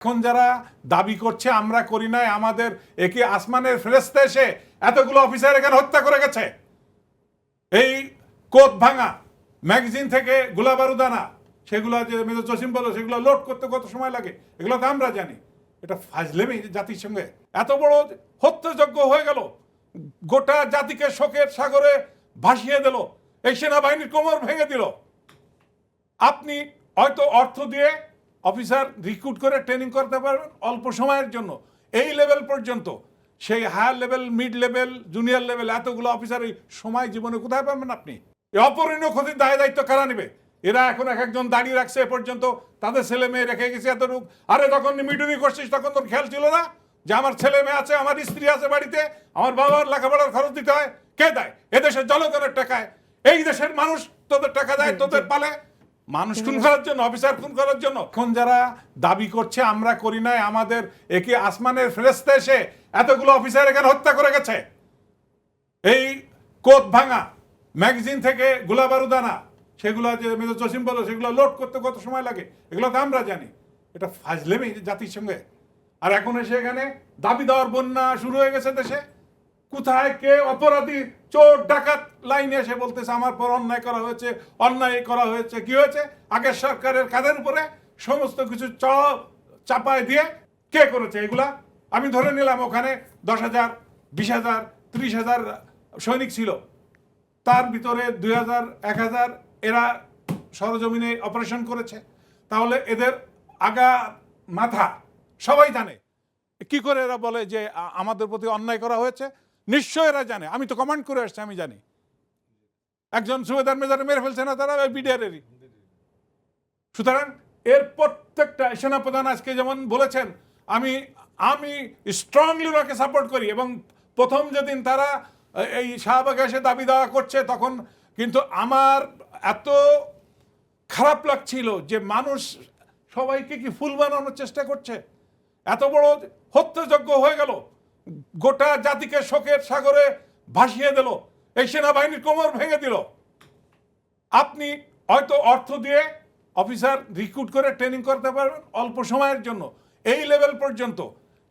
এখন যারা দাবি করছে আমরা করি নাই, আমাদের একে আসমানের ফেরেশতা এসে এতগুলো অফিসার এখানে হত্যা করে গেছে, এই কোট ভাঙা ম্যাগাজিন থেকে গোলা বারুদ আনা, সেগুলো যে মেজর জসিম বলো সেগুলো লোড করতে কত সময় লাগে এগুলো তো আমরা জানি। এটা ফাজলেমি জাতির সঙ্গে এত বড় হত্যাযজ্ঞ হয়ে গেল, গোটা জাতিকে শোকের সাগরে ভাসিয়ে দিল, এই সেনাবাহিনীর কোমর ভেঙে দিল। আপনি হয়তো অর্থ দিয়ে অফিসার রিক্রুট করে ট্রেনিং করতে পারবেন অল্প সময়ের জন্য, এই লেভেল পর্যন্ত। সেই higher level, mid level, junior level এতগুলো অফিসার এই সময় জীবনে কোথায় পাবেন আপনি? এই অপরিণীয় ক্ষতির দায় দায়িত্ব কারা নেবে? এরা এখন এক একজন দাঁড়িয়ে রাখছে এ পর্যন্ত, তাদের ছেলে মেয়ে রেখে গেছে এতটুক। আরে তখন মিটুনি করছিস তখন তোর খেয়াল ছিল না যে আমার ছেলে মেয়ে আছে, আমার স্ত্রী আছে বাড়িতে, আমার বাবার লেখাপড়ার খরচ দিতে হয়? কে দেয়? এদেশের জনগণের টাকায় এই দেশের মানুষ তোদের টাকা দেয়, তোদের পালে। মানুষ খুন করার জন্য, অফিসার খুন করার জন্য। এখন যারা দাবি করছে আমরা করি নাই, আমাদের একে আসমানের ফেরেশতা এসে এতগুলো অফিসার এখানে হত্যা করে গেছে, এই কোট ভাঙা ম্যাগাজিন থেকে গোলা বারুদ আনা, সেগুলো যে মেজর জসিম বলো সেগুলো লোড করতে কত সময় লাগে এগুলো তো আমরা জানি। এটা ফাজলেমি জাতির সঙ্গে। আর এখন এসে এখানে দাবি দেওয়ার বন্যা শুরু হয়ে গেছে দেশে। কোথায় কে অপরাধী, চোর ডাকাত লাইনে এসে বলতেছে আমার পর অন্যায় করা হয়েছে, অন্যায় করা হয়েছে। কি হয়েছে? আগের সরকারের কাঁধের উপরে সমস্ত কিছু চাপায় দিয়ে কে করেছে এগুলা? আমি ধরে নিলাম ওখানে 10,000, 20,000, 30,000 সৈনিক ছিল, তার ভিতরে 2,000, 1,000 এরা সরজমিনে অপারেশন করেছে। তাহলে এদের আগা মাথা সবাই জানে। কি করে এরা বলে যে আমাদের প্রতি অন্যায় করা হয়েছে? নিশ্চয় এরা জানে, আমি তো কমান্ড করে আসছি, আমি জানি। একজন সুবেদার মেজর মেরে ফেলছে না তারা? বিডিআরেরই। সুতরাং এর প্রত্যেকটা সেনাপ্রধান আজকে যেমন বলেছেন, আমি আমি স্ট্রংলি ওনাকে সাপোর্ট করি। এবং প্রথম যেদিন তারা এই শাহবাগে এসে দাবি দেওয়া করছে তখন কিন্তু আমার এত খারাপ লাগছিল যে মানুষ সবাইকে কি ফুল বানানোর চেষ্টা করছে। এত বড় হত্যাযজ্ঞ হয়ে গেল, গোটা জাতিকে শোকের সাগরে ভাসিয়ে দিল, এই সেনাবাহিনীর কোমর ভেঙে দিল। আপনি হয়তো অর্থ দিয়ে অফিসার রিক্রুট করে ট্রেনিং করতে পারবেন অল্প সময়ের জন্য, এই লেভেল পর্যন্ত।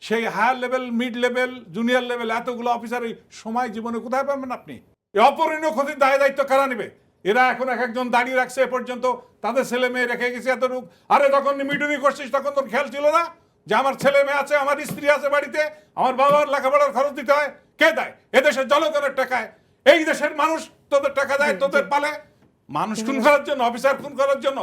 সেই higher level, mid level, junior level এতগুলো অফিসার এই সময় জীবনে কোথায় পাবেন আপনি? এই অপরিণীয় ক্ষতির দায় দায়িত্ব কারা নেবে? এরা এখন এক একজন দাঁড়িয়ে রাখছে এ পর্যন্ত, তাদের ছেলে মেয়ে রেখে গেছে এতটুক। আরে তখন মিটুনি করছিস তখন তোর খেয়াল ছিল না যে আমার ছেলে মেয়ে আছে, আমার স্ত্রী আছে বাড়িতে, আমার বাবার লেখাপড়ার খরচ দিতে হয়? কে দেয়? এদেশের জনগণের টাকায় এই দেশের মানুষ তোদের টাকা দেয়, তোদের পালে। মানুষ খুন করার জন্য, অফিসার খুন করার জন্য